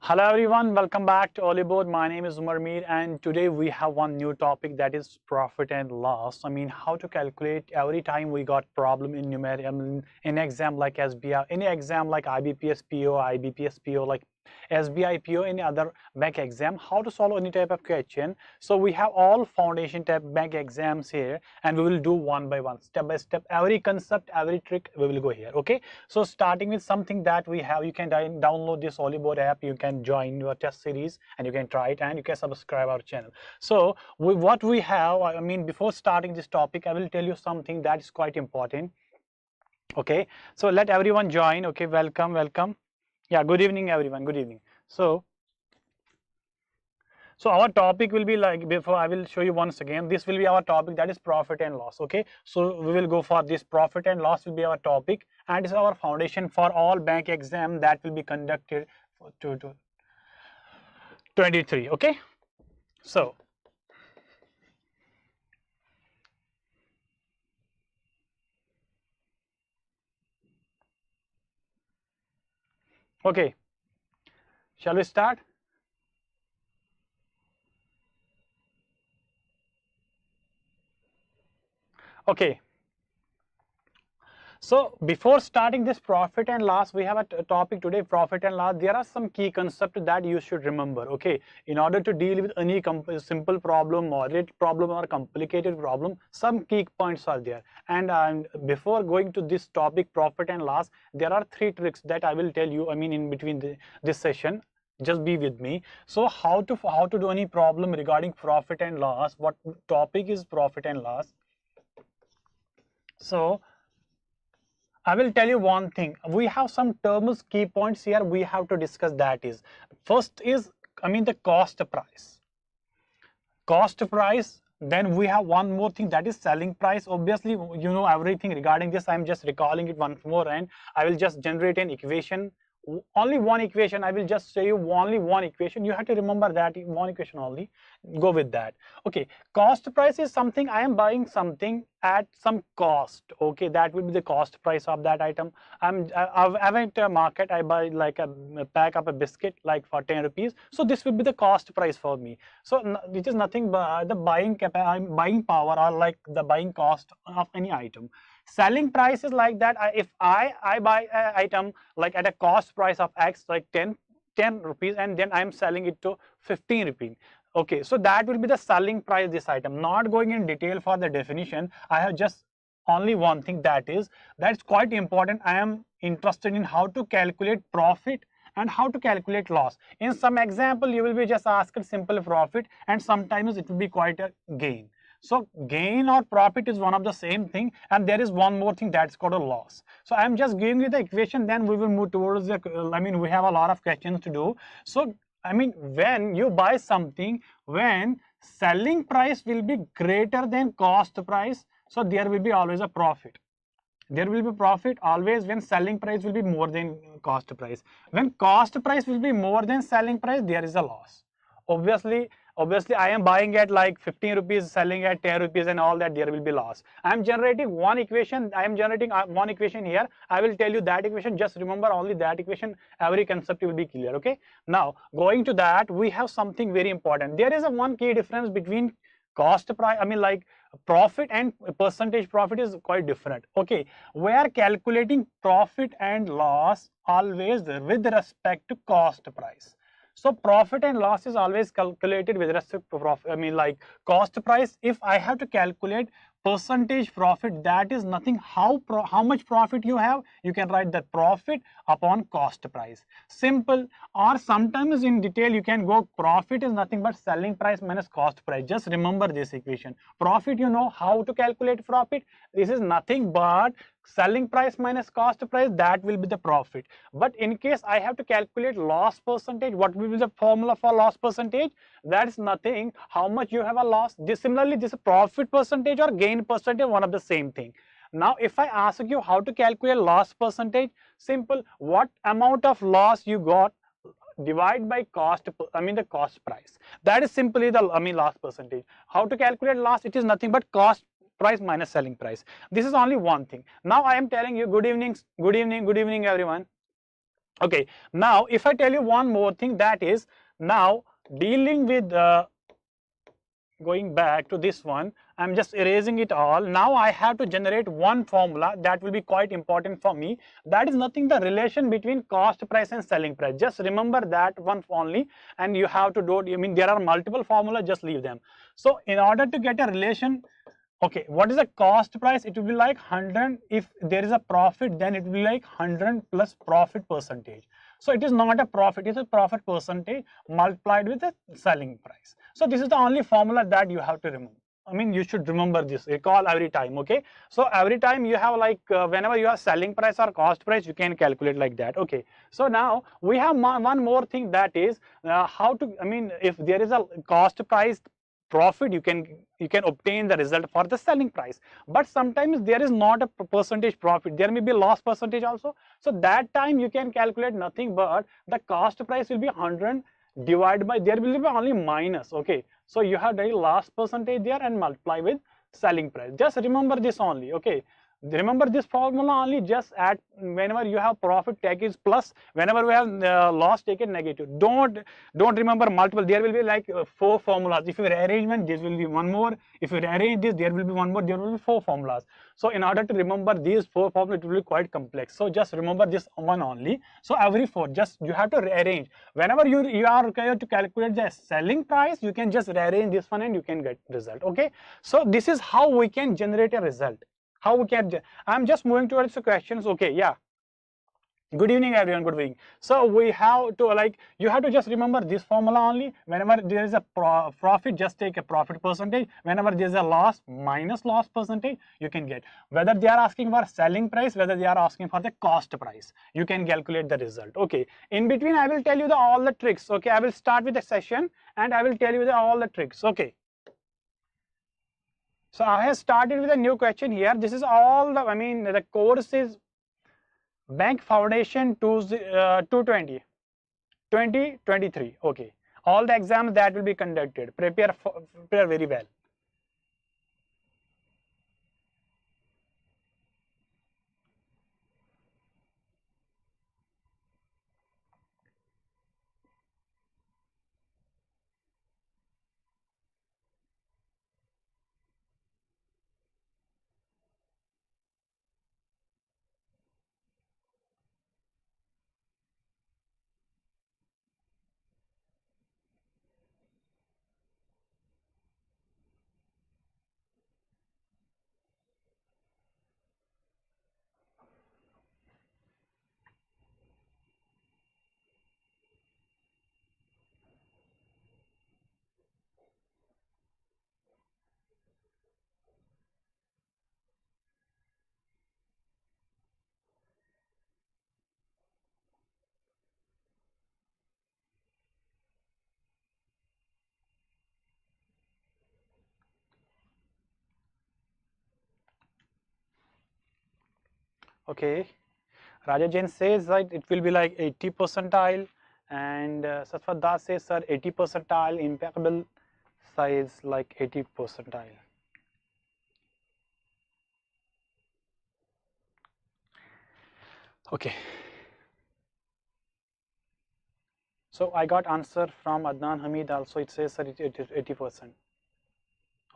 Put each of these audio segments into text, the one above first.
Hello everyone, welcome back to Oliveboard. My name is Umer and today we have one new topic, that is profit and loss. I mean, how to calculate every time we got problem in numeric, in exam like SBI, any exam like IBPS PO, IBPS PO, like SBI PO, any other bank exam, how to solve any type of question. So we have all foundation type bank exams here, and we will do one by one, step by step, every concept, every trick we will go here. Okay, so starting with something that we have, you can download this Oliveboard app, you can join your test series and you can try it, and you can subscribe our channel. So what we have, I mean, before starting this topic, I will tell you something that is quite important. Okay, so let everyone join. Okay, welcome. Yeah, good evening everyone, good evening. So our topic will be like, before I will show you once again, this will be our topic, that is profit and loss. Okay, so we will go for this. Profit and loss will be our topic, and it's our foundation for all bank exam that will be conducted to 23. Okay, so okay, shall we start? Okay, so before starting this profit and loss, we have a topic today, profit and loss. There are some key concepts that you should remember. Okay, in order to deal with any simple problem, moderate problem, or complicated problem, some key points are there. And before going to this topic, profit and loss, there are 3 tricks that I will tell you, I mean, in between this session. Just be with me. So how to do any problem regarding profit and loss, what topic is profit and loss. So I will tell you one thing. We have some terms, key points here we have to discuss. That is, first is, I mean, the cost price. Cost price. Then we have one more thing, that is selling price. Obviously, you know everything regarding this. I'm just recalling it once more, and I will just generate an equation. Only one equation. I will just say you only one equation. You have to remember that one equation only. Go with that. Okay, cost price is something, I am buying something at some cost. Okay, that will be the cost price of that item. I'm at a market, I buy like a pack of a biscuit like for 10 rupees. So this will be the cost price for me. So it is nothing but the buying power, or like the buying cost of any item. Selling price is like that. If I buy an item like at a cost price of X, like 10 rupees, and then I'm selling it to 15 rupees. Okay, so that will be the selling price this item. Not going in detail for the definition, I have just only one thing, that's quite important. I am interested in how to calculate profit and how to calculate loss. In some example, you will be just asked simple profit, and sometimes it will be quite a gain. So gain or profit is one of the same thing, and there is one more thing, that's called a loss. So I'm just giving you the equation, then we will move towards the, I mean, we have a lot of questions to do. So I mean, when you buy something, when selling price will be greater than cost price, so there will be always a profit. There will be profit always when selling price will be more than cost price. When cost price will be more than selling price, there is a loss. Obviously I am buying at like 15 rupees, selling at 10 rupees, and all that, there will be loss. I am generating one equation. I am generating one equation here. I will tell you that equation. Just remember only that equation. Every concept will be clear. Okay. Now going to that, we have something very important. There is a one key difference between cost price, I mean, like profit and percentage profit is quite different. Okay, we are calculating profit and loss always with respect to cost price. So profit and loss is always calculated with respect to profit, I mean, like cost price. If I have to calculate percentage profit, that is nothing, how much profit you have, you can write that profit upon cost price. Simple. Or sometimes in detail you can go, profit is nothing but selling price minus cost price. Just remember this equation. Profit, you know how to calculate profit. This is nothing but selling price minus cost price, that will be the profit. But in case I have to calculate loss percentage, what will be the formula for loss percentage? That is nothing, how much you have a loss. Similarly, this profit percentage or gain percentage, one of the same thing. Now if I ask you how to calculate loss percentage, simple, what amount of loss you got, divide by cost, I mean the cost price. That is simply the, I mean, loss percentage. How to calculate loss? It is nothing but cost price minus selling price. This is only one thing. Now I am telling you, good evening everyone. Okay, now if I tell you one more thing, that is now dealing with going back to this one, I'm just erasing it all. Now I have to generate one formula that will be quite important for me. That is nothing the relation between cost price and selling price. Just remember that one only, and you have to do it. I mean, there are multiple formulas, just leave them. So in order to get a relation, okay, what is the cost price? It will be like 100. If there is a profit, then it will be like 100 plus profit percentage. So it is not a profit, it is a profit percentage multiplied with the selling price. So this is the only formula that you have to remember. I mean, you should remember this, recall every time, okay? So every time you have like, whenever you have selling price or cost price, you can calculate like that, okay? So now we have one more thing, that is how to, I mean, if there is a cost price profit, you can obtain the result for the selling price, but sometimes there is not a percentage profit, there may be loss percentage also. So that time you can calculate nothing but the cost price will be 100 divided by, there will be only minus, okay? So you have the loss percentage there and multiply with selling price. Just remember this only, okay? Remember this formula only. Just add whenever you have profit, take is plus, whenever we have loss, take it negative. Don't remember multiple. There will be like 4 formulas. If you arrangement, this will be one more. If you arrange this, there will be one more. There will be 4 formulas. So in order to remember these 4 formulas, it will be quite complex. So just remember this one only. So every 4, just you have to rearrange. Whenever you are required to calculate the selling price, you can just rearrange this one and you can get result, okay? So this is how we can generate a result. How we can, I'm just moving towards the questions, okay? Yeah, good evening everyone, good evening. So we have to, like, you have to just remember this formula only. Whenever there is a profit, just take a profit percentage. Whenever there is a loss, minus loss percentage, you can get. Whether they are asking for selling price, whether they are asking for the cost price, you can calculate the result, okay? In between, I will tell you all the tricks, okay? I will start with the session and I will tell you all the tricks, okay? So I have started with a new question here. This is all the, I mean, the course is Bank Foundation 220, 2023. Okay. All the exams that will be conducted. Prepare very well. Okay. Raja Jain says that it will be like 80 percentile, and Satwar Das says, sir, 80 percentile, impeccable size like 80 percentile. Okay. So I got answer from Adnan Hamid also. It says, sir, it is 80%.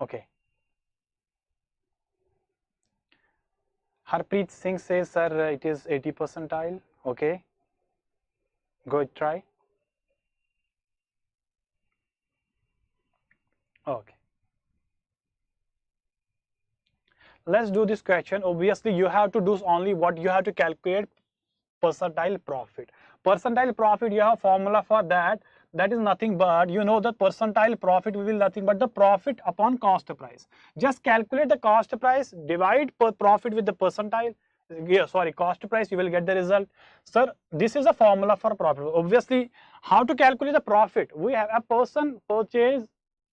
Okay. Harpreet Singh says, sir, it is 80 percentile. Okay. Go try. Okay. Let's do this question. Obviously, you have to do only what you have to calculate percentile profit. Percentile profit, you have formula for that. That is nothing but, you know, the percentile profit will be nothing but the profit upon cost price. Just calculate the cost price, divide per profit with the percentile. Yeah, sorry, cost price, you will get the result. Sir, this is a formula for profit. Obviously, how to calculate the profit? We have a person purchase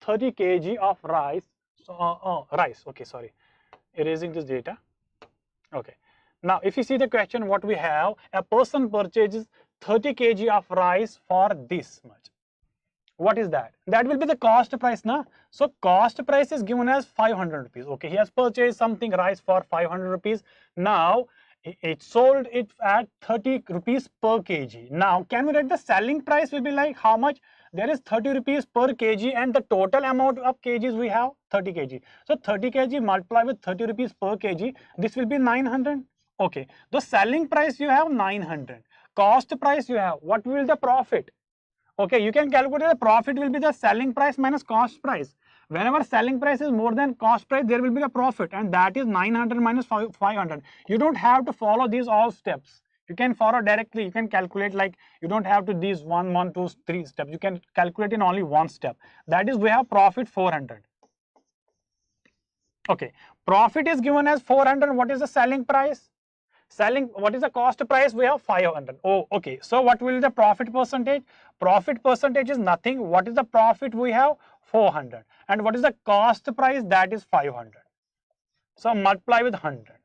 30 kg of rice. So, rice, okay, sorry, erasing this data. Okay. Now, if you see the question, what we have, a person purchases 30 kg of rice for this much. What is that? That will be the cost price, na? So cost price is given as 500 rupees. Okay, he has purchased something rice for 500 rupees. Now, It sold it at 30 rupees per kg. Now, can we write the selling price will be like how much? There is 30 rupees per kg and the total amount of kgs we have 30 kg. So 30 kg multiply with 30 rupees per kg, this will be 900. Okay, the selling price you have 900. Cost price you have, what will the profit? Okay, you can calculate the profit will be the selling price minus cost price. Whenever selling price is more than cost price, there will be a profit, and that is 900 minus 500. You don't have to follow these all steps. You can follow directly. You can calculate like you don't have to these 1, 1, 2, 3 steps. You can calculate in only one step. That is, we have profit 400. Okay, profit is given as 400. What is the selling price? What is the cost price? We have 500. Oh, okay. So what will be the profit percentage? Profit percentage is nothing. What is the profit we have? 400. And what is the cost price? That is 500. So multiply with 100.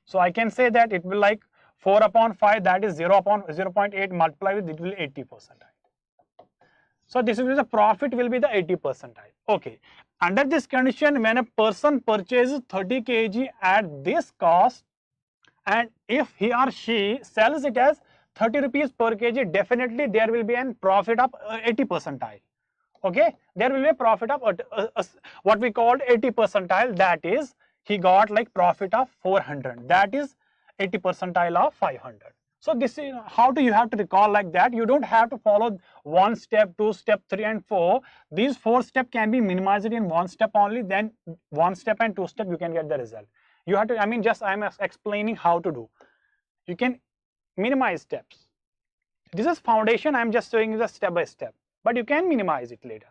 So I can say that it will like 4 upon 5, that is 0 upon 0.8, multiply with it will 80%. So this will be the profit will be the 80%. Okay. Under this condition, when a person purchases 30 kg at this cost, and if he or she sells it as 30 rupees per kg, definitely there will be a profit of 80 percentile. Okay, there will be a profit of what we called 80 percentile, that is he got like profit of 400, that is 80 percentile of 500. So this is how do you have to recall like that. You don't have to follow 1 step, 2 step, 3 and 4. These 4 steps can be minimized in 1 step only, then 1 step and 2 step you can get the result. You have to, I mean, just I'm explaining how to do. You can minimize steps. This is foundation, I'm just showing you the step by step, but you can minimize it later.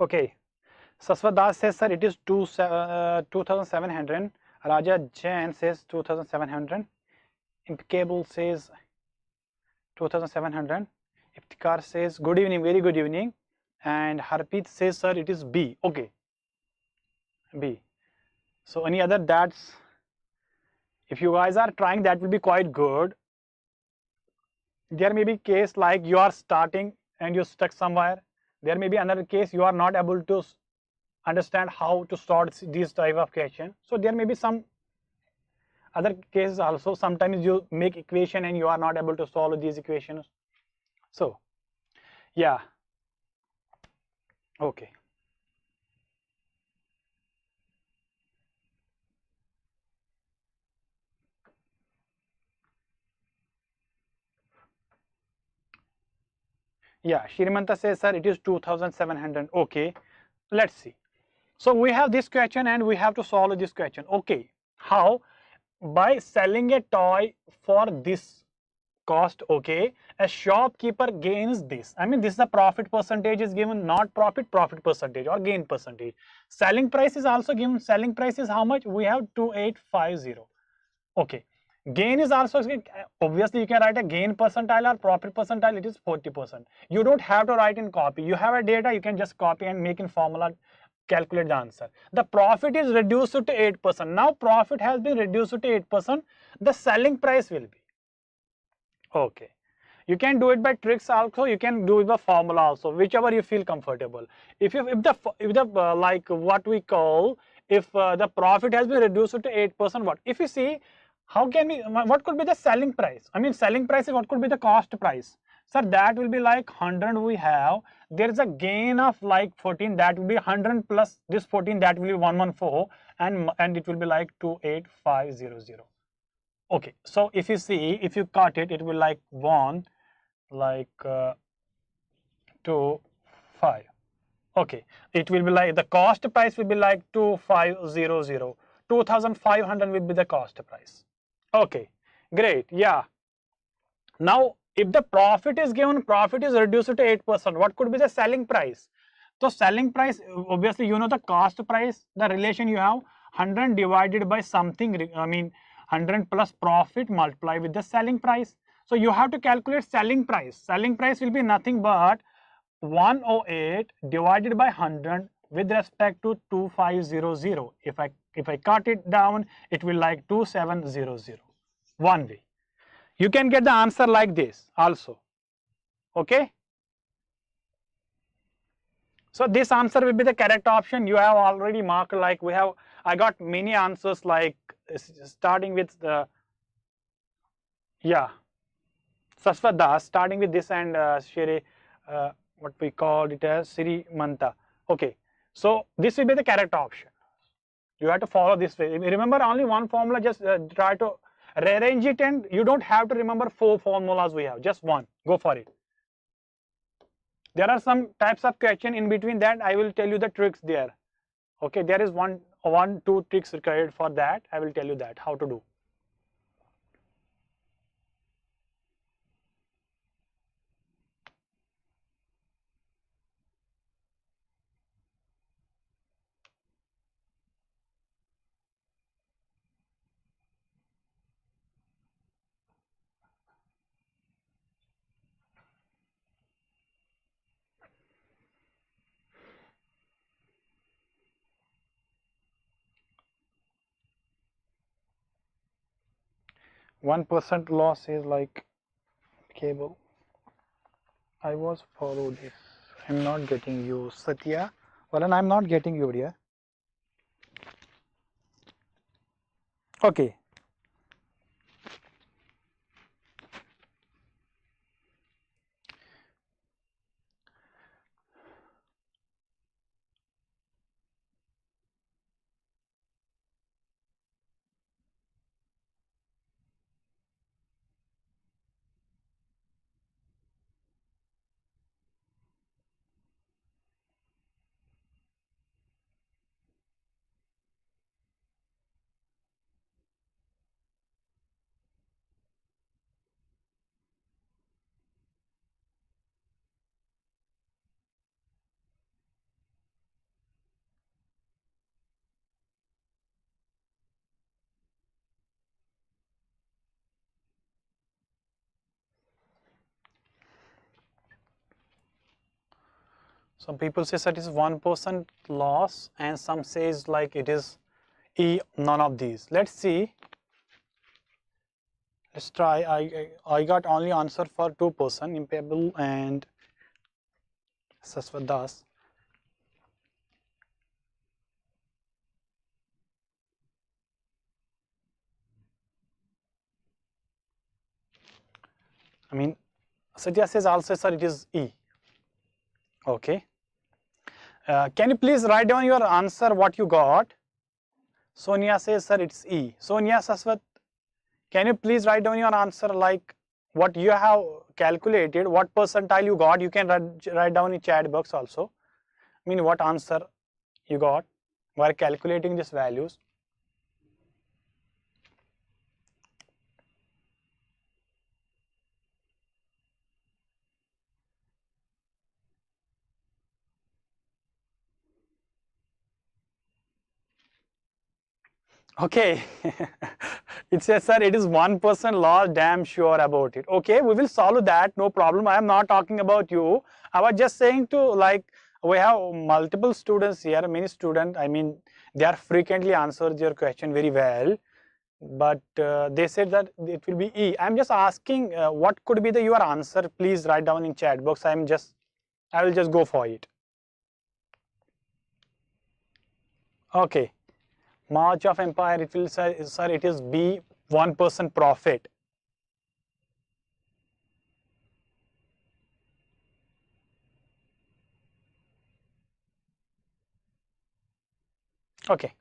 Okay, Saswadas says, sir, it is 2,700. Raja Jain says 2,700. Impeccable says 2,700. Iftikhar says good evening, very good evening. And Harpreet says, sir, it is B. Okay, B. So any other, that's, if you guys are trying, that will be quite good. There may be case like you are starting and you stuck somewhere. There may be another case you are not able to understand how to sort these type of question. So there may be some other cases also. Sometimes you make equation and you are not able to solve these equations. So yeah, okay. Yeah, Shrimanta says, sir, it is 2,700. Okay, let's see. So we have this question and we have to solve this question. Okay, how? By selling a toy for this cost, okay, a shopkeeper gains this. I mean, this is the profit percentage is given, not profit percentage or gain percentage. Selling price is also given. Selling price is how much? We have 2850. Okay. Gain is also, obviously you can write a gain percentile or profit percentile, it is 40%. You don't have to write in copy. You have a data, you can just copy and make in formula, calculate the answer. The profit is reduced to 8%. Now profit has been reduced to 8%. The selling price will be, okay, You can do it by tricks also, you can do it by formula also, whichever you feel comfortable. If the like what we call, if the profit has been reduced to 8%, what if you see, how can we, what could be the selling price? I mean, selling price is what could be the cost price. Sir, that will be like 100 we have, there is a gain of like 14, that will be 100 plus this 14, that will be 114, and it will be like 28500. Okay, so if you see, if you cut it, it will like 1 like 2 5. Okay, it will be like the cost price will be like 2500, 2500 will be the cost price. Okay, great. Yeah, now if the profit is given, profit is reduced to 8%, what could be the selling price? So selling price, obviously you know the cost price, the relation you have 100 divided by something, I mean 100 plus profit multiplied with the selling price. So you have to calculate selling price. Selling price will be nothing but 108 divided by 100 with respect to 2500. If I cut it down, it will like 2700. One way. You can get the answer like this also. Okay. So this answer will be the correct option. You have already marked, like we have, I got many answers like starting with the, yeah, Saswat Das, starting with this, and Shri, what we called it as Sri Manta. Okay, so this will be the correct option. You have to follow this way. Remember only one formula, just try to rearrange it, and you don't have to remember 4 formulas we have, just one, go for it. There are some types of question in between that, I will tell you the tricks there. Okay, there is one, two tricks required for that. I will tell you that how to do. %1% loss is like cable. I was follow this. I'm not getting you, Satya. Well, and I'm not getting you, dear. Okay. Some people say that is 1% loss, and some says like it is E, none of these. Let's see. Let's try. I got only answer for 2%, impayable and Saswat Das. I mean, Satya says also, sir, it is E. Okay. Can you please write down your answer, what you got? Sonia says, sir, it's E. Sonia, Saswat, can you please write down your answer, like what you have calculated, what percentile you got? You can write down in chat box also. I mean, what answer you got while calculating these values. Okay. It says, sir, it is 1% loss, damn sure about it. Okay, we will solve that, no problem. I am not talking about you. I was just saying to, like, we have multiple students here, many students, I mean, they are frequently answered your question very well. but they said that it will be E. I'm just asking what could be your answer. Please write down in chat box. I will just go for it. Okay, March of Empire, it will say, sir, it is B, 1% profit. Okay.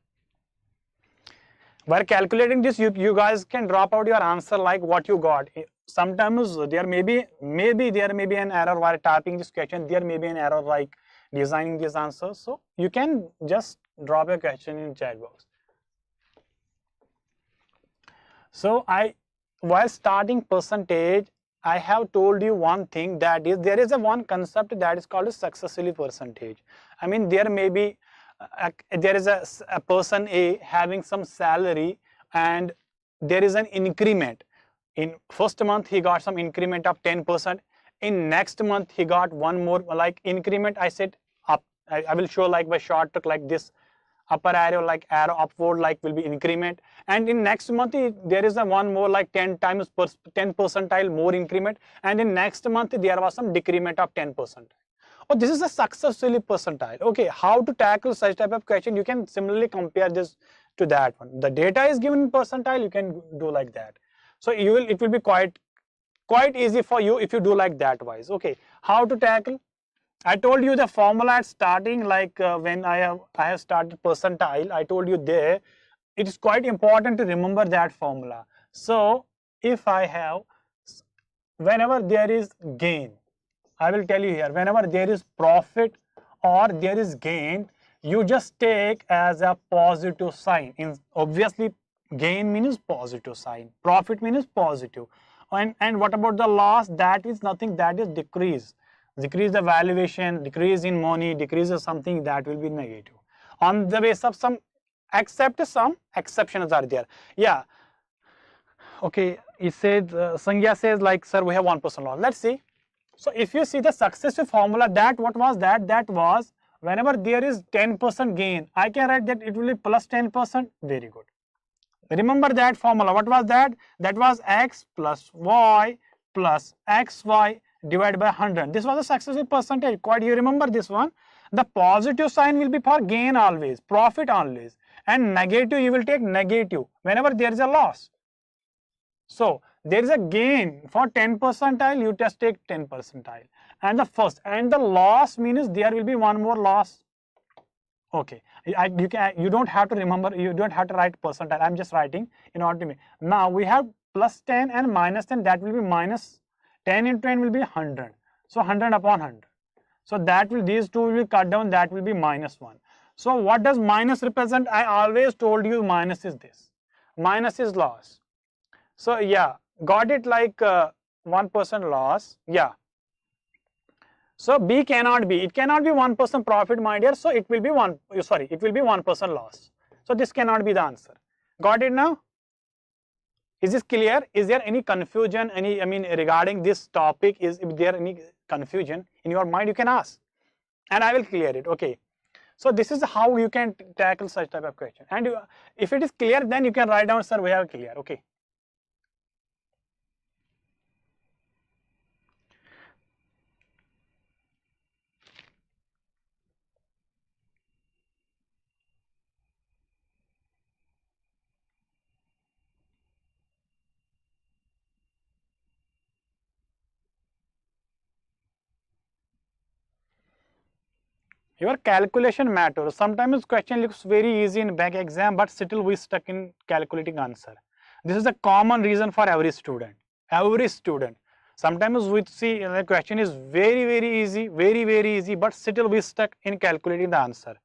While calculating this, you guys can drop out your answer like what you got. Sometimes there may be an error while typing this question. There may be an error like designing these answers. So you can just drop a question in chat box. So while starting percentage, I have told you one thing, that is there is one concept that is called a successively percentage. I mean, there may be there is a person A having some salary and there is an increment. In first month he got some increment of 10%. In next month he got one more like increment. I said up. I will show like by short trick like this. Upper arrow like arrow upward like will be increment, and in next month there is a one more like 10 times 10 percentile more increment, and in next month there was some decrement of 10 percentile. Oh, this is a successfully percentile. Okay, how to tackle such type of question? You can similarly compare this to that one. The data is given in percentile, you can do like that. So it will be quite easy for you if you do like that wise. Okay, how to tackle? I told you the formula at starting, like when I have started percentile, I told you there, it is quite important to remember that formula. So if I have, whenever there is gain, I will tell you here, whenever there is profit or there is gain, you just take as a positive sign. Obviously, gain means positive sign, profit means positive. And what about the loss? That is nothing, that is decrease. Decrease the valuation, decrease in money, decreases something, that will be negative. On the basis of some, except some exceptions are there. Yeah. Okay, it says, Sangya says like, sir, we have 1% loss. Let's see. So if you see the successive formula, that what was that? That was whenever there is 10% gain, I can write that it will be plus 10%. Very good. Remember that formula. What was that? That was x plus y plus xy divided by 100. This was a successive percentage. Quite you remember this one. The positive sign will be for gain always, profit always, and negative you will take negative whenever there is a loss. So there is a gain for 10 percentile, you just take 10 percentile. And the first, and the loss means there will be one more loss. Okay, you don't have to remember, you don't have to write percentile. I'm just writing in order to make. Now we have plus 10 and minus 10, that will be minus 10 into 10 will be 100. So 100 upon 100. So that will, these two will be cut down, that will be minus 1. So what does minus represent? I always told you minus is this. Minus is loss. So yeah, got it, like 1% loss. Yeah. So B cannot be, it cannot be 1% profit, my dear. So it will be it will be 1% loss. So this cannot be the answer. Got it now? Is this clear? Is there any confusion? Regarding this topic, is there any confusion in your mind? You can ask, and I will clear it. Okay. So this is how you can tackle such type of question. And if it is clear, then you can write down, sir, we have clear. Okay. Your calculation matters. Sometimes question looks very easy in back exam, but still we stuck in calculating answer. This is a common reason for every student. Every student. Sometimes we see the question is very easy, but still we stuck in calculating the answer.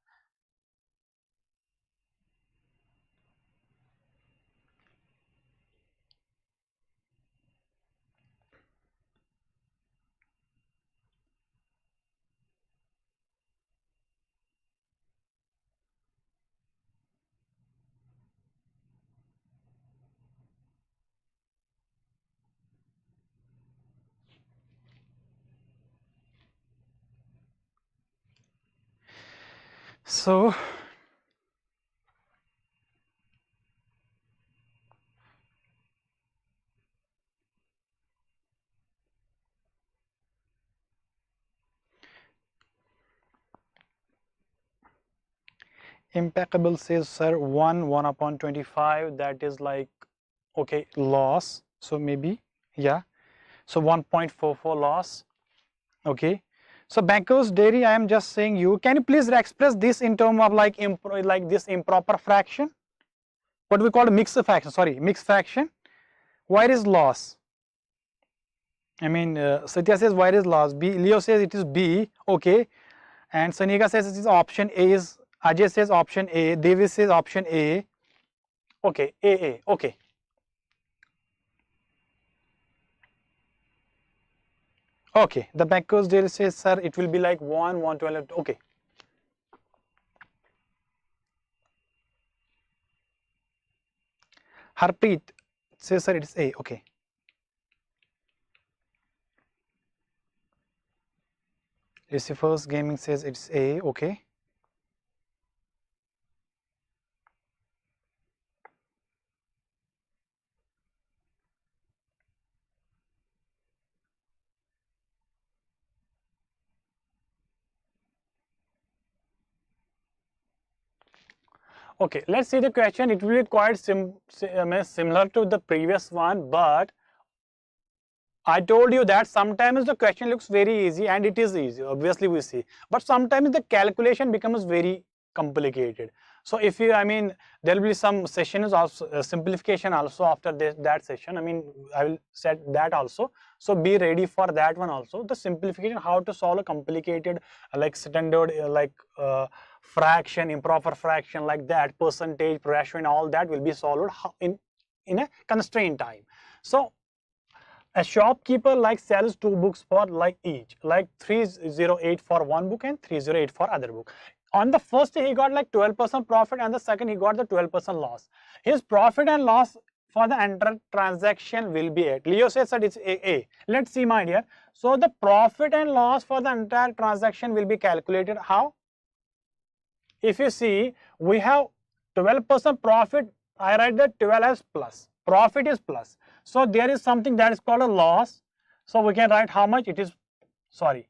So Impeccable says, sir, 1 upon 25, that is like, okay, loss. So maybe, yeah. So 1.44 loss. Okay. So Banker's Dairy, I am just saying you, can you please express this in terms of like this improper fraction? What we call a mixed fraction, sorry, mixed fraction. Where is loss? I mean, Satya says where is loss? B. Leo says it is B. Okay. And Sanika says it is option A is, Ajay says option A, Davis says option A. Okay, AA, okay. Okay, the Banker's Dairy says, sir, it will be like 112, okay. Harpreet says, sir, it is A, okay. Lucifer's Gaming says it's A, okay. Okay, let's see the question. It will be quite similar to the previous one, but I told you that sometimes the question looks very easy, and it is easy, obviously we see, but sometimes the calculation becomes very complicated. So if you, I mean, there will be some sessions also, simplification also after that session. I mean, I will set that also. So be ready for that one also. The simplification, how to solve a complicated like standard fraction, improper fraction, like that, percentage, ratio, and all that will be solved in a constrained time. So a shopkeeper like sells 2 books for like each, like 308 for one book and 308 for other book. On the first he got like 12% profit, and the second he got the 12% loss. His profit and loss for the entire transaction will be 8. Leo says that it's A. Let's see, my dear. So the profit and loss for the entire transaction will be calculated how? If you see, we have 12% profit. I write that 12 as plus. Profit is plus. So there is something that is called a loss. So we can write how much it is, sorry.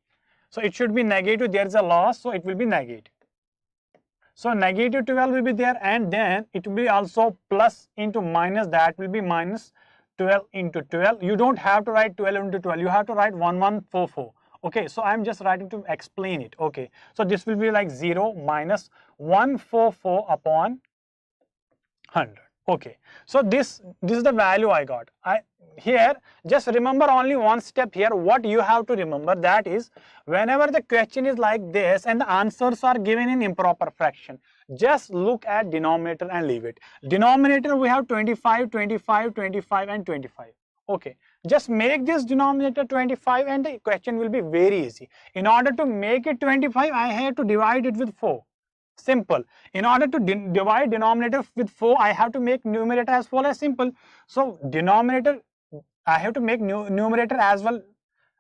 So it should be negative, there is a loss, so it will be negative. So negative 12 will be there, and then it will be also plus into minus, that will be minus 12 into 12. You don't have to write 12 into 12, you have to write 1144. Okay, so I am just writing to explain it. Okay, so this will be like 0 minus 144 upon 100. Okay, so this is the value I got. Here just remember only one step here. What you have to remember, that is, whenever the question is like this and the answers are given in improper fraction, just look at denominator and leave it. Denominator we have 25, 25, 25 and 25. Okay, just make this denominator 25 and the question will be very easy. In order to make it 25, I have to divide it with 4. Simple. In order to divide denominator with 4, I have to make numerator as follows. Simple. So denominator, I have to make numerator as well.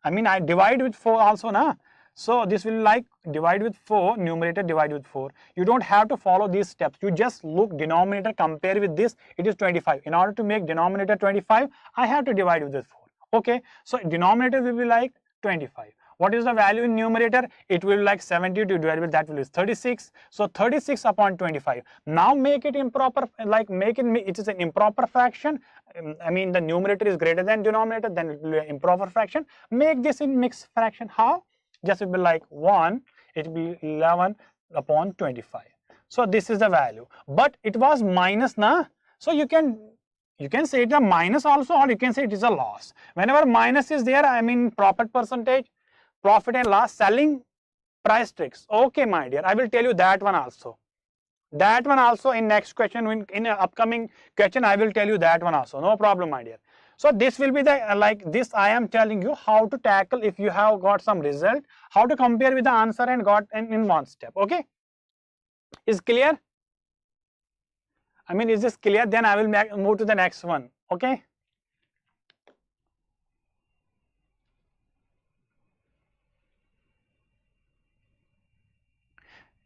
I mean, I divide with 4 also, na. So this will like divide with 4, numerator divide with 4. You don't have to follow these steps. You just look denominator, compare with this, it is 25. In order to make denominator 25, I have to divide with this 4. Okay, so denominator will be like 25. What is the value in numerator? It will be like 70 to divide with that will be 36. So 36 upon 25. Now make it improper, like make it is an improper fraction. I mean, the numerator is greater than denominator, then it will be an improper fraction. Make this in mixed fraction. How? Just it will be like 1, it will be 11 upon 25. So this is the value. But it was minus, na? So you can say it a minus also, or you can say it is a loss. Whenever minus is there, I mean profit percentage, profit and loss, selling price tricks. Okay, my dear, I will tell you that one also. That one also in next question, in upcoming question, I will tell you that one also. No problem, my dear. So this will be the like this. I am telling you how to tackle if you have got some result, how to compare with the answer and got in one step. Okay, is clear? I mean, is this clear? Then I will move to the next one. Okay.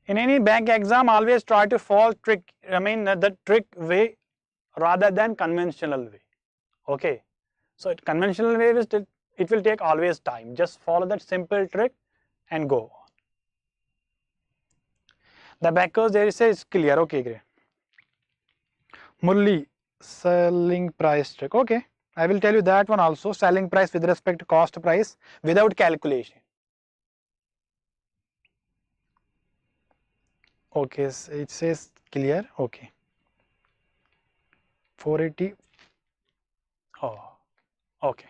In any bank exam, always try to follow the trick way rather than conventional way. Okay, so conventional way is it will take always time. Just follow that simple trick and go on. The backers there is clear. Okay, great. Murli, selling price check. Okay, I will tell you that one also. Selling price with respect to cost price without calculation. Okay, it says clear. Okay. 480. Oh, okay.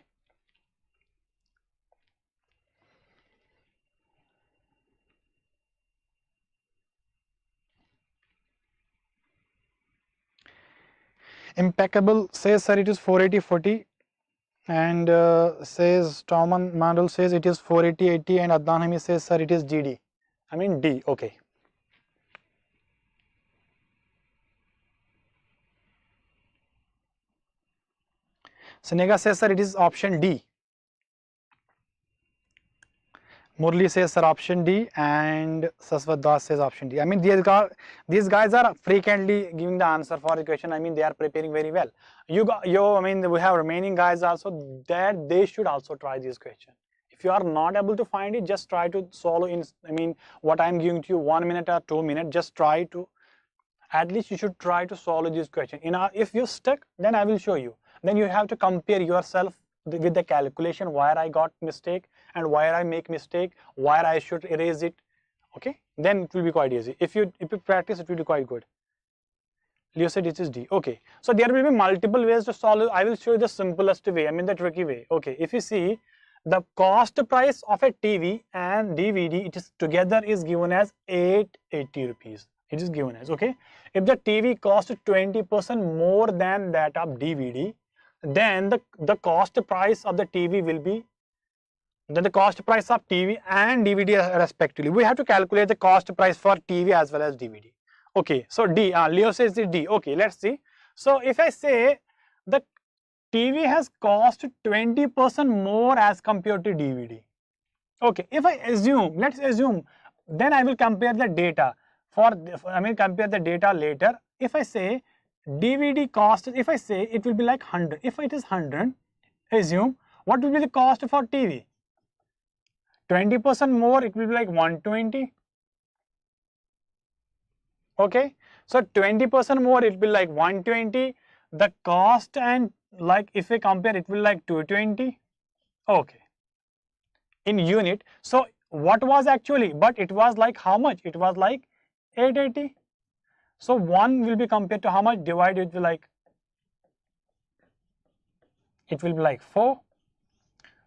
Impeccable says, sir, it is 480-40, and says Tom Mandel says it is 480-80, and Adnan Hami says, sir, it is GD. I mean D. Okay. Senega says, sir, it is option D. Murli says, sir, option D, and Saswat Das says option D. I mean, these guys are frequently giving the answer for the question. I mean, they are preparing very well. I mean, we have remaining guys also that they should also try this question. If you are not able to find it, just try to solve in, I mean, what I'm giving to you 1 minute or 2 minutes, just try to, at least you should try to solve this question. If you're stuck, then I will show you. Then you have to compare yourself with the calculation, where I got mistake and where I make mistake, where I should erase it. Okay, then it will be quite easy. If you practice, it will be quite good. Leo said it is D. Okay, so there will be multiple ways to solve it. I will show you the simplest way, I mean the tricky way. Okay, if you see the cost price of a TV and DVD, it is together is given as 880 rupees. It is given as, okay, if the TV costs 20% more than that of DVD, then the cost price of the TV will be, then the cost price of TV and DVD respectively. We have to calculate the cost price for TV as well as DVD. Okay, so D, Leo says the D. Okay, let's see. So if I say the TV has cost 20% more as compared to DVD. Okay, if I assume, let's assume, then I will compare the data compare the data later. If I say DVD cost, if I say it will be like 100, if it is 100, assume what will be the cost for TV? 20% more, it will be like 120. Okay, so 20% more, it will be like 120. The cost, and like if we compare, it will like 220. Okay, in unit. So what was actually, but it was like how much? It was like 880. So 1 will be compared to how much? Divided, it will be like 4.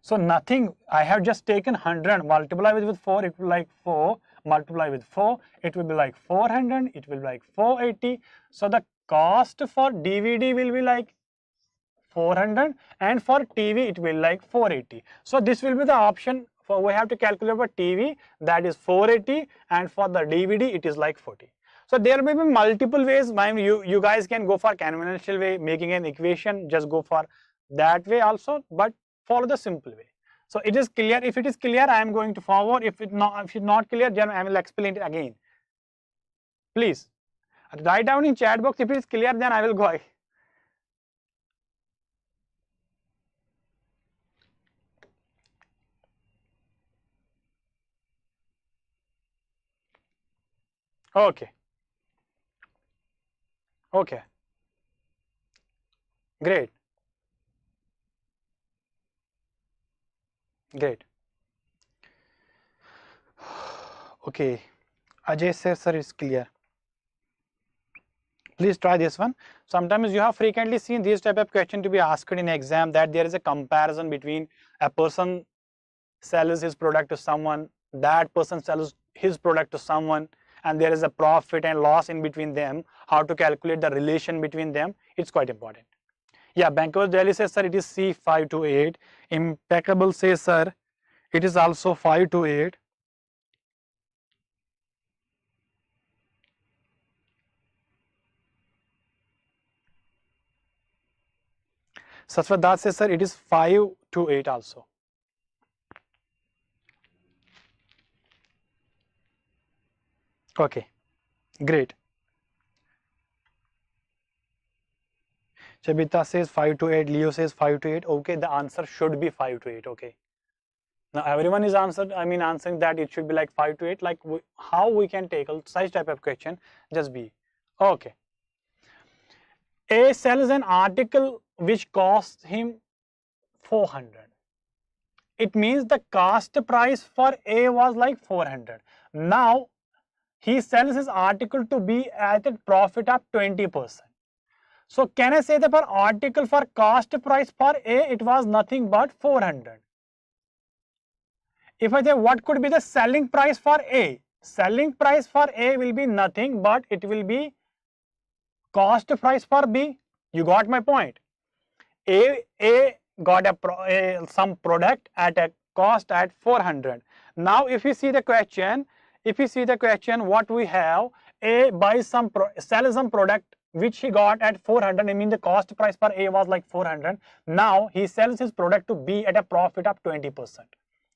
So nothing, I have just taken 100, multiply with 4, it will be like 4, multiply with 4, it will be like 400, it will be like 480. So the cost for DVD will be like 400, and for TV it will be like 480. So this will be the option for, we have to calculate for TV, that is 480, and for the DVD it is like 40. So there may be multiple ways. You guys can go for conventional way, making an equation, just go for that way also, but follow the simple way. So it is clear. If it is clear, I am going to forward. If it's not clear, then I will explain it again. Please write down in chat box. If it is clear, then I will go. Okay. Okay. Great. Great. Okay. Ajay says, sir, it's clear. Please try this one. Sometimes you have frequently seen this type of question to be asked in exam, that there is a comparison between a person sells his product to someone, that person sells his product to someone, and there is a profit and loss in between them. How to calculate the relation between them? It's quite important. Yeah, Bankovas Delhi says, sir, it is C 5 to 8. Impeccable says, sir, it is also 5 to 8. Saswat Das says, sir, it is 5 to 8 also. Okay, great. Chabita says 5 to 8, Leo says 5 to 8. Okay, the answer should be 5 to 8. Okay. Now everyone is answering that it should be like 5 to 8. Like how we can take such type of question? Just B. Okay. A sells an article which costs him 400. It means the cost price for A was like 400. Now he sells his article to B at a profit of 20%. So can I say that for article for cost price for A, it was nothing but 400. If I say what could be the selling price for A, selling price for A will be nothing but it will be cost price for B. You got my point. A got some product at a cost at 400. Now if you see the question, what we have, A buys sells some product which he got at 400. I mean the cost price for A was like 400. Now he sells his product to B at a profit of 20%.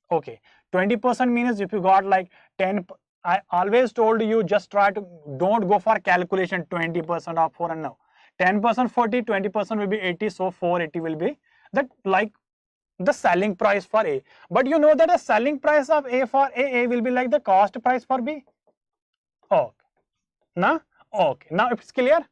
Okay, 20% means if you got like 10, I always told you just try to don't go for calculation 20% of 400. No, 10% 40, 20% will be 80. So 480 will be that like the selling price for A. But you know that the selling price of A for A will be like the cost price for B. Okay, now okay, now it's clear.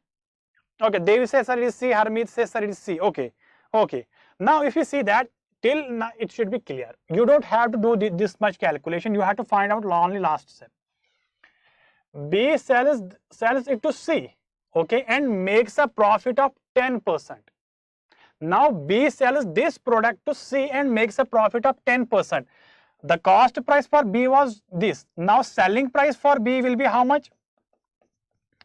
Okay, Devi says sir it is C, Harmeet says sir it is C. Okay, okay. Now if you see that till now it should be clear. You don't have to do this much calculation. You have to find out only last step. B sells it to C, okay, and makes a profit of 10%. Now B sells this product to C and makes a profit of 10%. The cost price for B was this. Now selling price for B will be how much?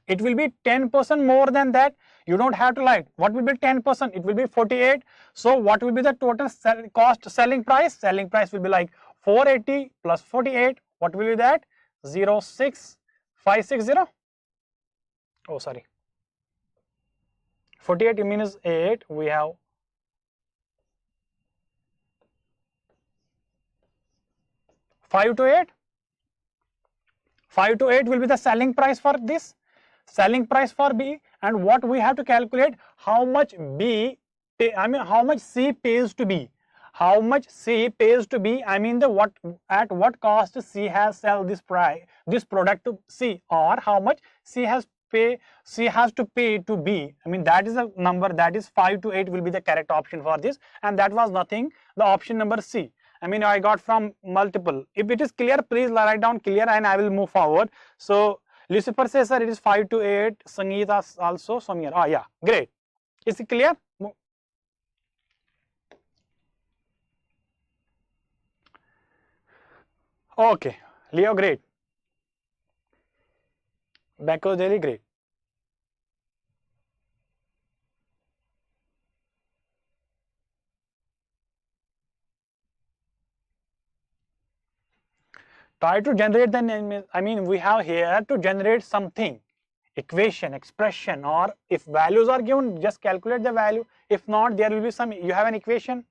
It will be 10% more than that. You don't have to like what will be 10%? It will be 48. So what will be the total selling price? Selling price will be like 480 plus 48. What will be that? 06560. Oh, sorry. 48 minus 8. We have 5 to 8. 5 to 8 will be the selling price for this. Selling price for B, and what we have to calculate how much how much C pays to B. How much C pays to B? I mean at what cost C has sell this product to C, or how much C has to pay to B. I mean that is a number, that is 5 to 8 will be the correct option for this, and that was nothing, the option number C. I mean I got from multiple. If it is clear, please write down clear and I will move forward. So Lucifer says sir it is 5 to 8. Sangeeta also, Somir. Ah yeah, great. Is it clear? Okay, Leo, great. Backo Delhi, great. Try to generate the, I mean we have here to generate something, equation, expression, or if values are given, just calculate the value. If not, there will be some, you have an equation.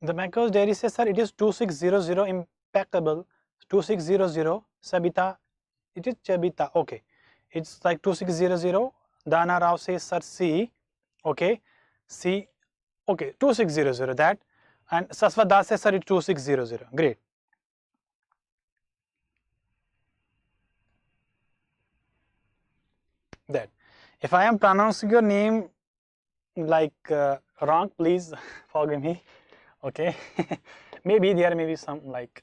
The Macros Dairy says, sir, it is 2600 impeccable. 2600 Sabita. It is Chabita. Okay. It's like 2600. Dana Rao says, sir, C. Okay. C. Okay. 2600. That. And Saswat Das says, sir, it's 2600. Great. That. If I am pronouncing your name like wrong, please forgive me. Okay. Maybe there may be some like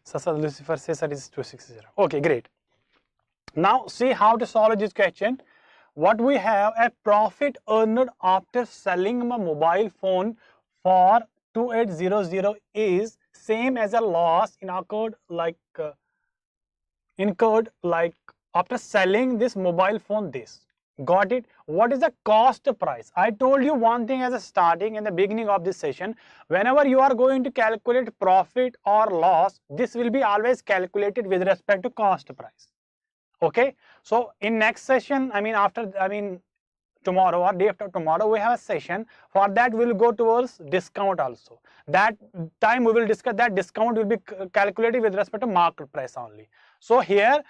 Sasa Lucifer says that is 260. Okay, great. Now see how to solve this question. What we have, a profit earned after selling a mobile phone for 2800 is same as a loss incurred after selling this mobile phone this. Got it? What is the cost price? I told you one thing as a starting in the beginning of this session. Whenever you are going to calculate profit or loss, this will be always calculated with respect to cost price. Okay, so in next session, tomorrow or day after tomorrow, we have a session. For that, we will go towards discount also. That time we will discuss that discount will be calculated with respect to market price only. So here,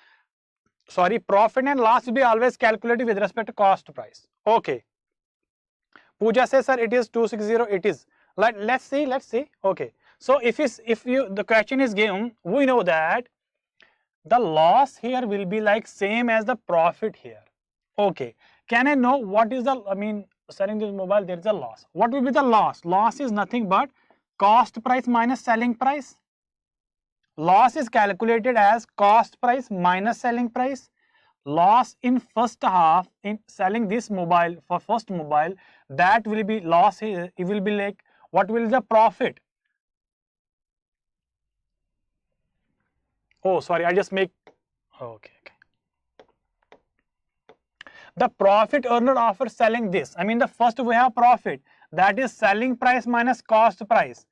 profit and loss will be always calculated with respect to cost price. Okay. Pooja says, sir, it is 260. It is. Let's see. Okay. So the question is given, we know that the loss here will be like same as the profit here. Okay. Can I know what is the, selling this mobile, there is a loss. What will be the loss? Loss is nothing but cost price minus selling price. Loss is calculated as cost price minus selling price. Loss in first half in selling this mobile for first mobile, that will be loss here. It will be like, what will be the profit? Oh, sorry, I just make, okay. The profit earned after selling this. The first we have profit, that is selling price minus cost price.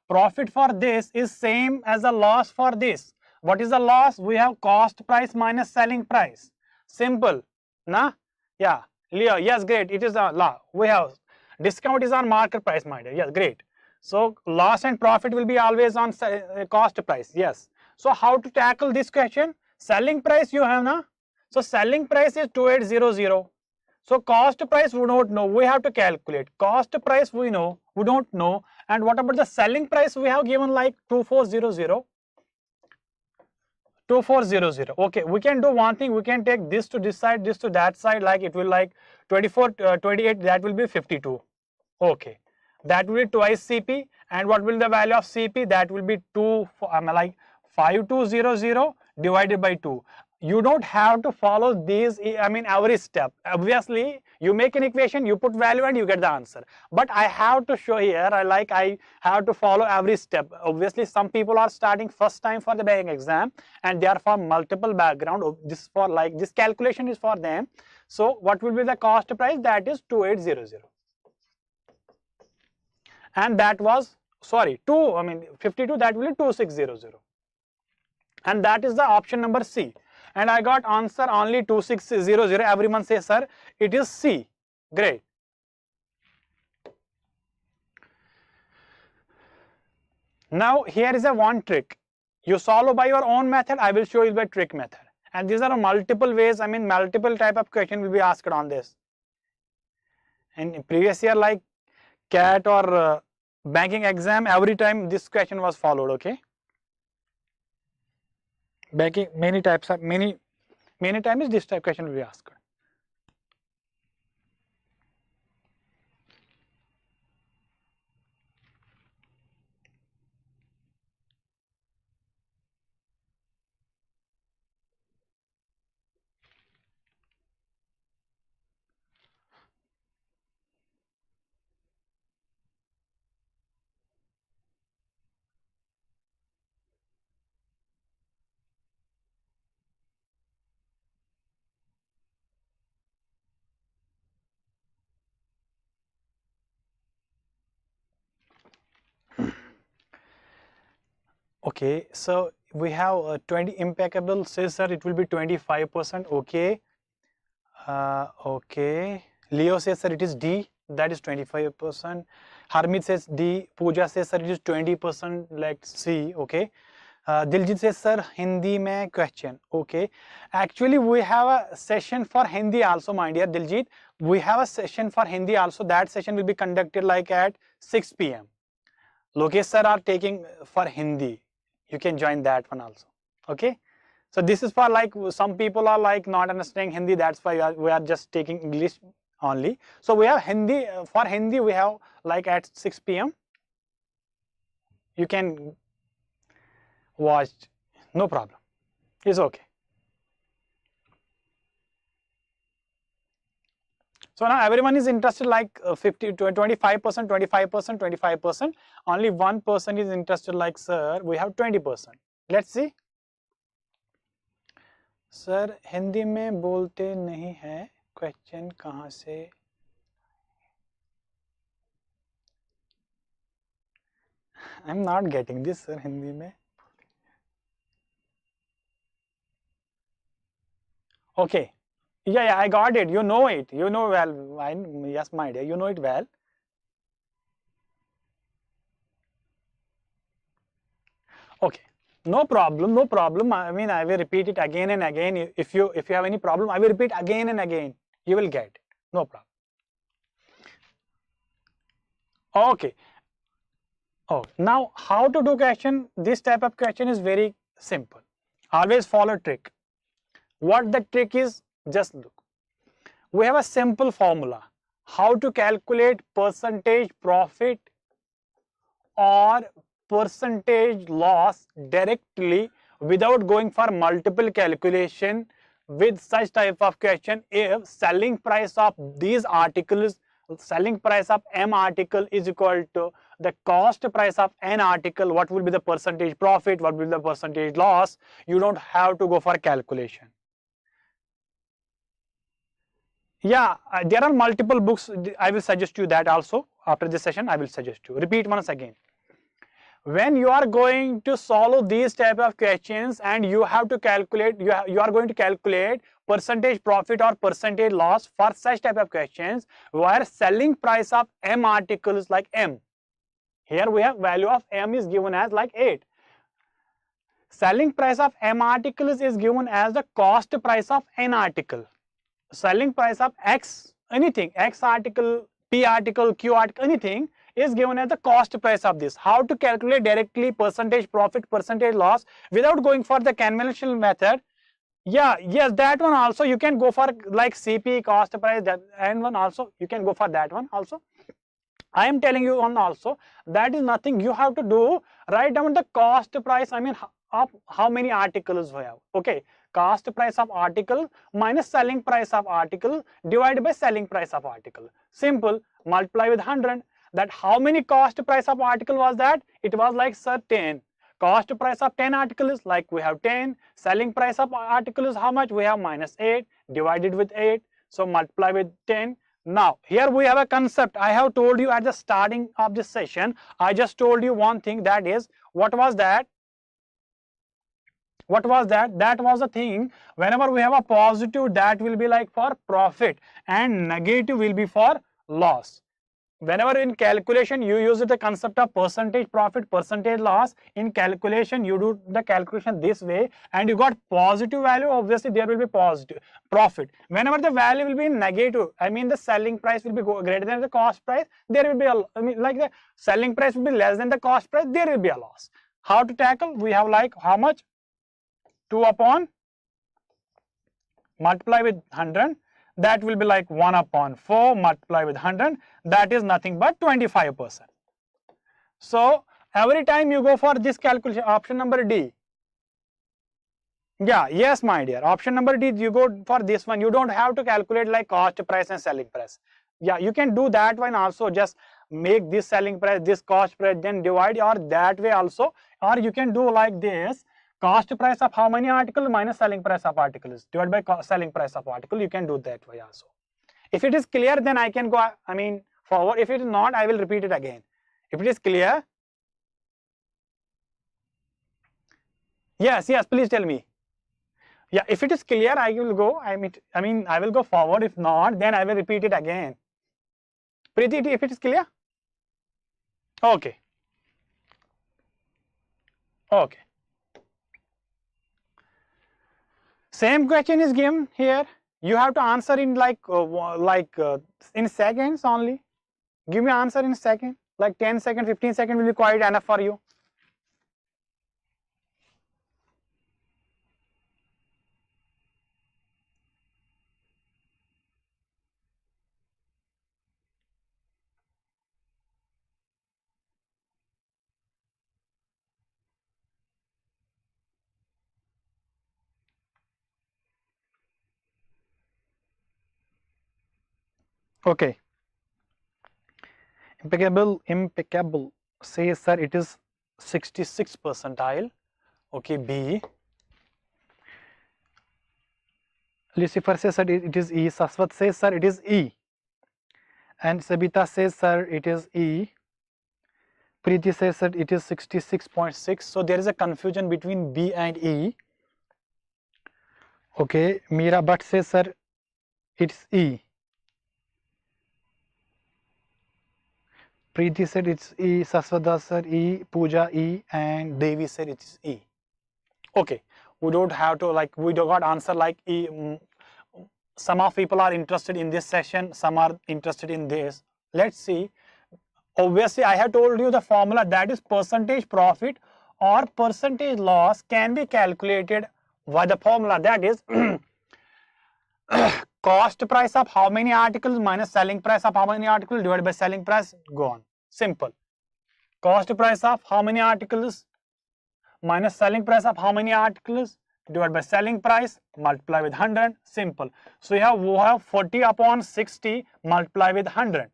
Profit for this is same as the loss for this. What is the loss? We have cost price minus selling price. Simple, na? Yeah, Leo, yes, great. It is a law. We have discount is on market price, my dear. Yes, great. So loss and profit will be always on cost price. Yes. So how to tackle this question? Selling price you have, na? So selling price is 2800. So cost price we don't know. We have to calculate. Cost price we know. We don't know. And what about the selling price? We have given like 2400. 2400. Okay, we can do one thing. We can take this to this side, this to that side. Like it will like 28. That will be 52. Okay, that will be twice CP. And what will the value of CP? That will be 5200 divided by 2. You don't have to follow these, every step. Obviously, you make an equation, you put value and you get the answer. But I have to show here, I have to follow every step. Obviously, some people are starting first time for the banking exam and they are from multiple background. This calculation is for them. So, what will be the cost price? That is 2800. And that was, 52, that will be 2600. And that is the option number C. And I got answer only 2600. Everyone says, sir, it is C. Great. Now, here is a one trick. You solve by your own method. I will show you by trick method. And these are multiple ways, multiple type of question will be asked on this. In previous year, like CAT or banking exam, every time this question was followed, okay? Banking, many times this type question will be asked. Okay, so we have 20 impeccable says, sir, it will be 25%. Okay. Okay. Leo says, sir, it is D. That is 25%. Harmeet says D. Pooja says, sir, it is 20%. Like C. Okay. Diljit says, sir, Hindi mein question. Okay. Actually, we have a session for Hindi also, my dear Diljit. We have a session for Hindi also. That session will be conducted like at 6 p.m. Lokesh sir are taking for Hindi. You can join that one also. Okay. So this is for like some people are like not understanding Hindi. That's why we are just taking English only. So we have Hindi, for Hindi we have like at 6 p.m. You can watch, no problem, it's okay. So now everyone is interested like 50 to 25%, 25%, 25%. Only one person is interested like, sir, we have 20%. Let's see. Sir Hindi में बोलते नहीं है, question कहाँ से? I'm not getting this, sir. Hindi में. Okay. Yeah, I got it. You know it. You know well. Yes, my dear. You know it well. Okay. No problem, no problem. I mean, I will repeat it again and again. If you have any problem, I will repeat again and again. You will get it. No problem. Okay. Oh, now how to do question? This type of question is very simple. Always follow trick. What the trick is? Just look. We have a simple formula. How to calculate percentage profit or percentage loss directly without going for multiple calculation with such type of question. If selling price of these articles, selling price of M article is equal to the cost price of N article, what will be the percentage profit, what will be the percentage loss? You don't have to go for calculation. Yeah, there are multiple books. I will suggest you that also. After this session, I will suggest you. Repeat once again. When you are going to solve these type of questions and you have to calculate, you are going to calculate percentage profit or percentage loss for such type of questions where selling price of M article is like M. Here we have value of M is given as like 8. Selling price of M article is given as the cost price of N article. Selling price of X, anything, X article, P article, Q article, anything is given as the cost price of this. How to calculate directly percentage profit, percentage loss without going for the conventional method? Yeah, yes, that one also you can go for like CP, cost price, that and one also you can go for that one also. I am telling you one also, that is nothing you have to do. Write down the cost price, I mean of how many articles we have. Okay, cost price of article minus selling price of article divided by selling price of article. Simple, multiply with 100. That how many cost price of article was that? It was like, sir, 10. Cost price of 10 article is like we have 10. Selling price of article is how much? We have minus 8 divided with 8. So multiply with 10. Now here we have a concept. I have told you at the starting of this session. I just told you one thing, that is, what was that? What was that? That was the thing. Whenever we have a positive, that will be like for profit and negative will be for loss. Whenever in calculation you use the concept of percentage profit, percentage loss, in calculation you do the calculation this way and you got positive value, obviously there will be positive profit. Whenever the value will be negative, I mean the selling price will be greater than the cost price, there will be a, I mean like the selling price will be less than the cost price, there will be a loss. How to tackle? We have like how much? 2 upon multiply with 100. That will be like 1 upon 4 multiply with 100. That is nothing but 25%. So every time you go for this calculation, option number D. Yeah, yes, my dear. Option number D, you go for this one. You don't have to calculate like cost price and selling price. Yeah, you can do that one also. Just make this selling price, this cost price, then divide, or that way also. Or you can do like this. Cost price of how many articles minus selling price of articles divided by selling price of article. You can do that way also. If it is clear, then I can go, I mean, forward. If it is not, I will repeat it again. If it is clear, yes, please tell me. Yeah, if it is clear, I will go. I mean, I will go forward. If not, then I will repeat it again. Preeti, if it is clear, okay. Same question is given here. You have to answer in in seconds only. Give me answer in second, like 10 seconds, 15 seconds will be quite enough for you. Okay. Impeccable says sir it is 66 percentile. Okay, B. Lucifer says sir it is E. Saswat says sir it is E. And Sabita says sir it is E. Preeti says that it is 66.6. So there is a confusion between B and E. Okay, Meera Bhatt says sir it's E. Preeti said it's E, Saswada said E, Pooja E, and Devi said it's E. Okay, we don't have to we don't got answer like E. Some of people are interested in this session, some are interested in this. Let's see. Obviously, I have told you the formula, that is percentage profit or percentage loss can be calculated by the formula, that is cost price of how many articles minus selling price of how many articles divided by selling price, gone. Simple. Cost price of how many articles minus selling price of how many articles divided by selling price, multiply with 100. Simple. So we have 40 upon 60 multiply with 100.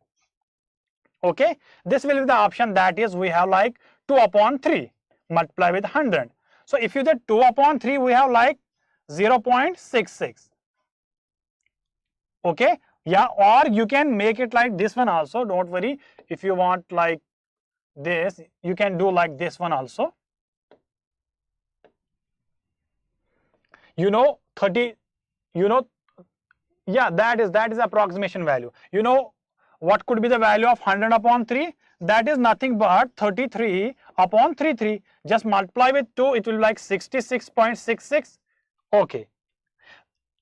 Okay, this will be the option, that is we have like 2 upon 3 multiply with 100. So if you do 2 upon 3, we have like 0.66. Okay, yeah, or you can make it like this one also, don't worry. If you want like this, you can do like this one also. You know 30, you know, yeah, that is approximation value. You know what could be the value of 100 upon 3? That is nothing but 33 upon 33. Just multiply with 2, it will be like 66.66. Okay.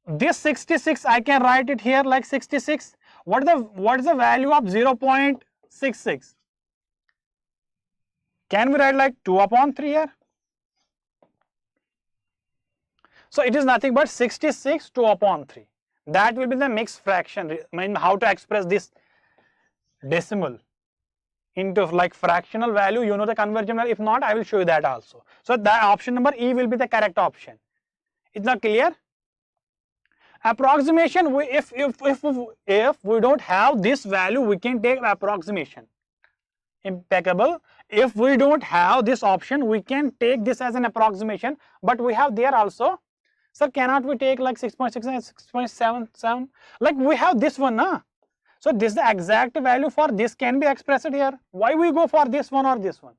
This 66, I can write it here like 66. What is the value of 0.66? Can we write like 2 upon 3 here? So it is nothing but 66 2 upon 3. That will be the mixed fraction. I mean, how to express this decimal into like fractional value, you know the conversion value. If not, I will show you that also. So that option number E will be the correct option. Is that clear? Approximation, if we don't have this value, we can take approximation. Impeccable. If we don't have this option, we can take this as an approximation, but we have there also. Sir, cannot we take like 6.6 and 6.77? Like we have this one, na? So this is the exact value for this can be expressed here. Why we go for this one or this one?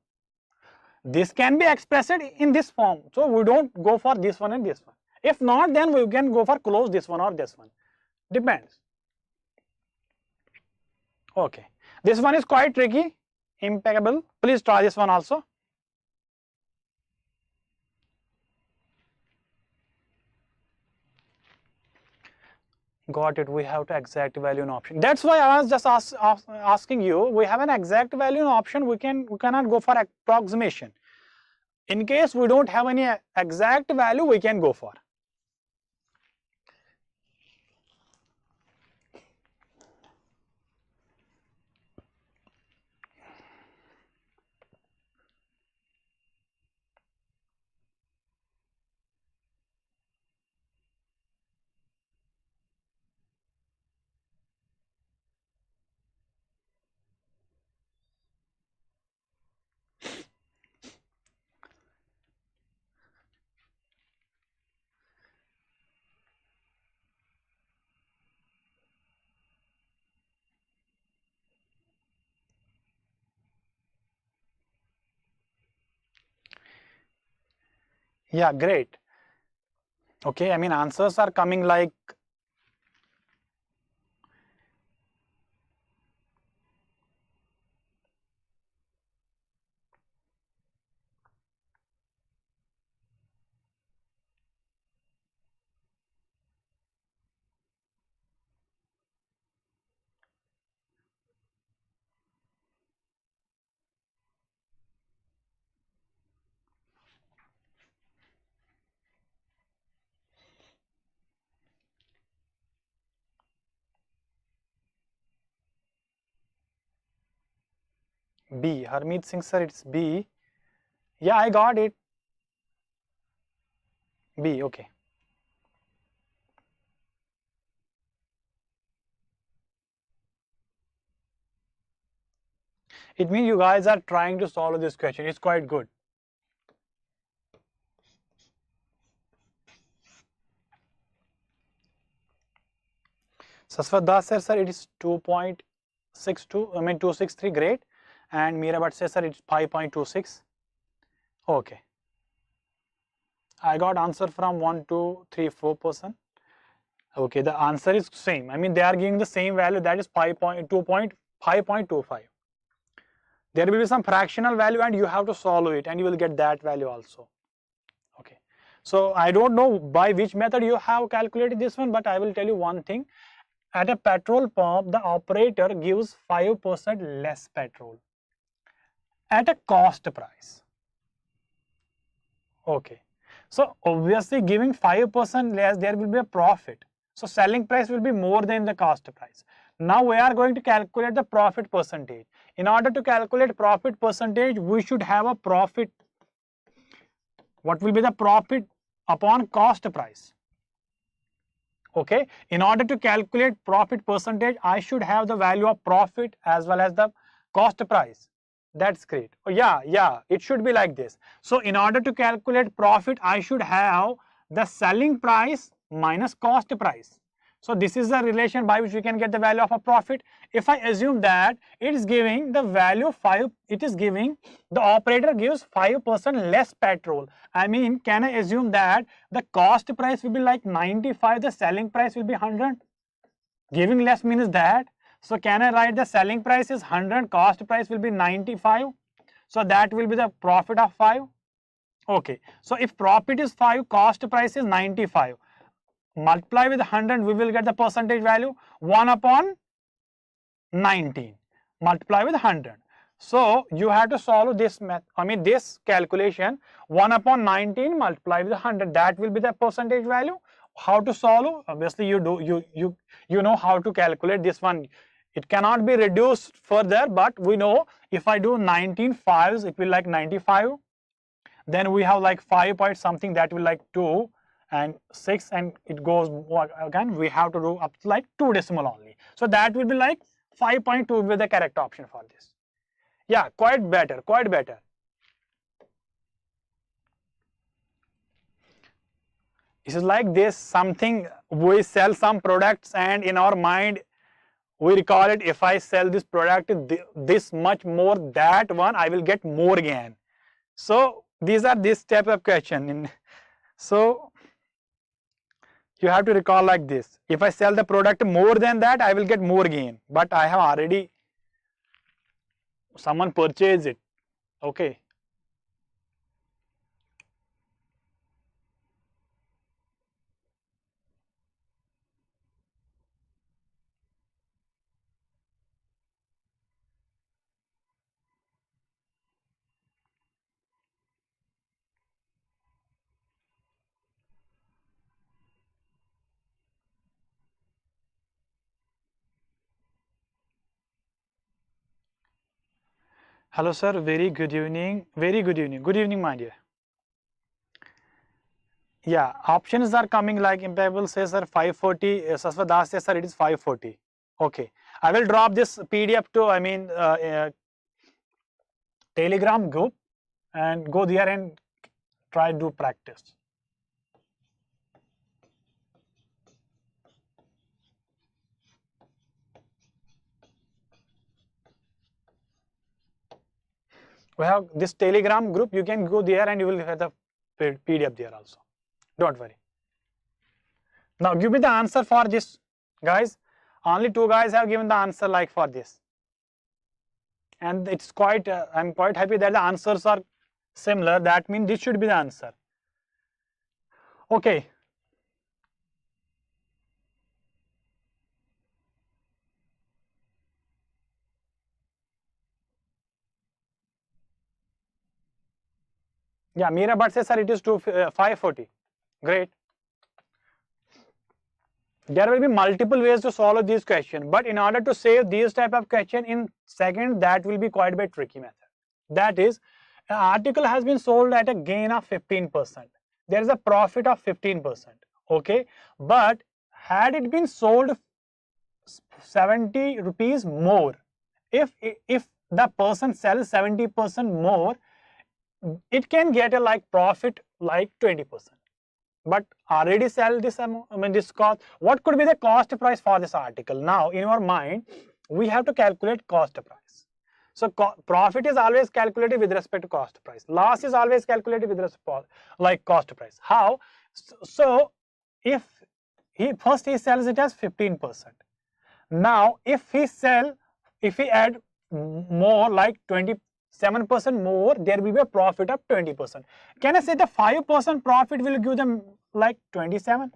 This can be expressed in this form. So we don't go for this one and this one. If not, then we can go for close this one or this one. Depends. Okay. This one is quite tricky. Impeccable. Please try this one also. Got it. We have to exact value in option. That's why I was just asking you. We have an exact value in option. We cannot go for approximation. In case we don't have any exact value, we can go for. Yeah, great. Okay, I mean answers are coming like B. Harmeet Singh sir, it's B. Yeah, I got it. B, okay. It means you guys are trying to solve this question. It's quite good. Saswat Das says, sir, it is 2.62, 263, great. And Mirabat says, sir, it's 5.26. Okay. I got answer from 1, 2, 3, 4%. Okay, the answer is same. They are giving the same value, that is 5.25. There will be some fractional value and you have to solve it and you will get that value also. Okay. So I don't know by which method you have calculated this one, but I will tell you one thing. At a petrol pump, the operator gives 5% less petrol at a cost price. Okay. So obviously giving 5% less, there will be a profit. So selling price will be more than the cost price. Now we are going to calculate the profit percentage. In order to calculate profit percentage, we should have a profit. What will be the profit upon cost price? Okay, in order to calculate profit percentage, I should have the value of profit as well as the cost price. That's great. Oh, yeah, it should be like this. So in order to calculate profit, I should have the selling price minus cost price. So this is the relation by which we can get the value of a profit. If I assume that it is giving the value 5, it is giving, the operator gives 5% less petrol. Can I assume that the cost price will be like 95, the selling price will be 100? Giving less means that. So can I write the selling price is 100, cost price will be 95. So that will be the profit of 5. Okay. So if profit is 5, cost price is 95. Multiply with 100, we will get the percentage value 1 upon 19. Multiply with 100. So you have to solve this this calculation. 1 upon 19 multiply with 100. That will be the percentage value. How to solve? Obviously you know how to calculate this one. It cannot be reduced further, but we know if I do 19 fives, it will like 95. Then we have like 5 point something, that will like 2. And 6, and it goes again, we have to do up to like 2 decimal only. So that will be like 5.2 with the correct option for this. Yeah, quite better. This is like this, something we sell some products and in our mind we recall it, if I sell this product this much more, that one I will get more gain. So these are this type of question. So you have to recall like this. If I sell the product more than that, I will get more gain. But I have already, someone purchased it. Okay. Hello sir, very good evening. Good evening my dear. Yeah, options are coming like Impayable says sir 540, Saswat Das says sir it is 540. Okay, I will drop this PDF to Telegram group and go there and try to do practice. We have this Telegram group, you can go there and you will have the PDF there also. Don't worry. Now give me the answer for this, guys. Only 2 guys have given the answer like for this. And it's quite, I'm quite happy that the answers are similar. That means this should be the answer. Okay. Yeah, Mira Bhatt says, sir, it is 540. Great. There will be multiple ways to solve these questions, but in order to save these type of question in second, that will be quite a bit tricky method. That is, an article has been sold at a gain of 15%. There is a profit of 15%. Okay, but had it been sold 70 rupees more, if the person sells 70% more, it can get a like profit like 20%. But already sell this amount, I mean this cost. What could be the cost price for this article? Now in our mind, we have to calculate cost price. So profit is always calculated with respect to cost price. Loss is always calculated with respect to like cost price. How? So if he sells it as 15%. Now if he add more like 27% more, there will be a profit of 20%. Can I say the 5% profit will give them like 27?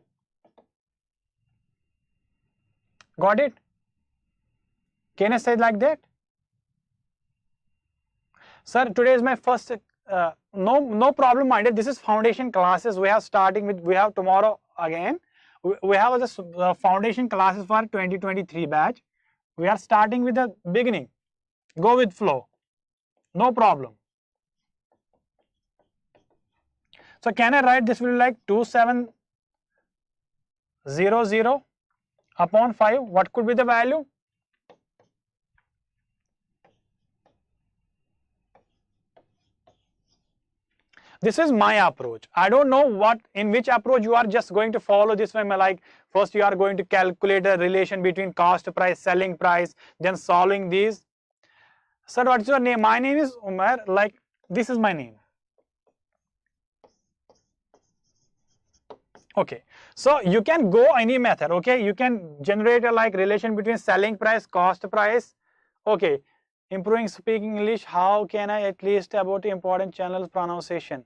Got it? Can I say like that? Sir, today is my first, no problem minded. This is foundation classes. We have tomorrow again. We have the foundation classes for 2023 batch. We are starting with the beginning. Go with flow. No problem. So can I write this will be like 2700 upon 5? What could be the value? This is my approach. I don't know in which approach you are just going to follow this way. Like first you are going to calculate the relation between cost price, selling price, then solving these. Sir, what's your name? My name is Umer. Like this is my name. Okay, so you can go any method. Okay, you can generate a like relation between selling price, cost price. Okay, improving speaking English. How can I at least about important channels pronunciation?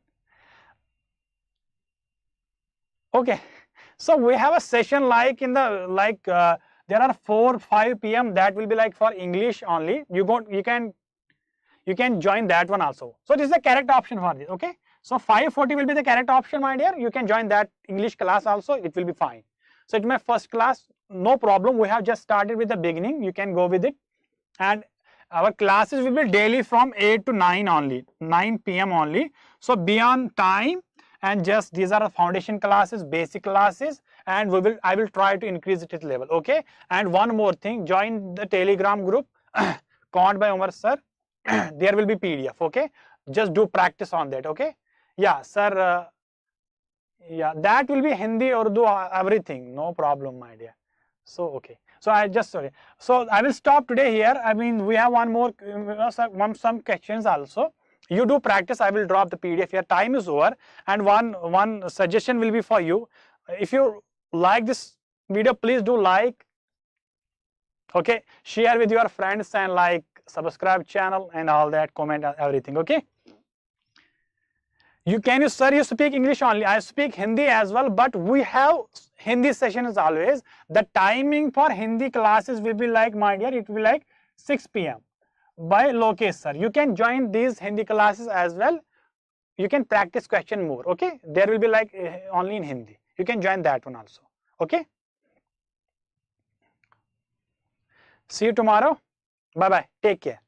Okay, so we have a session like in the there are 4-5 p.m. that will be like for English only. You can join that one also. So this is the correct option for this. Okay, so 5:40 will be the correct option, my dear. You can join that English class also. It will be fine. So it's my first class. No problem. We have just started with the beginning. You can go with it, and our classes will be daily from 8 to 9 only, 9 p.m. only. So beyond time, and just these are the foundation classes, basic classes, and I will try to increase it level. Okay, and one more thing, join the Telegram group Quant by Umer sir. There will be PDF. Okay, just do practice on that. Okay, yeah sir, yeah, that will be Hindi, Urdu, everything, no problem, my dear. So okay, so so I will stop today here. I mean, we have one more some questions also. You do practice. I will drop the PDF here. Time is over, and one suggestion will be for you. If you like this video, please do like. Okay, share with your friends and like, subscribe channel and all that, comment everything. Okay, sir, you speak English only. I speak Hindi as well, but we have Hindi sessions always. The timing for Hindi classes will be like, my dear, it will be like 6 p.m. by Lokesh sir. You can join these Hindi classes as well. You can practice question more. Okay, there will be like only in Hindi. You can join that one also. Okay, see you tomorrow. Bye bye. Take care.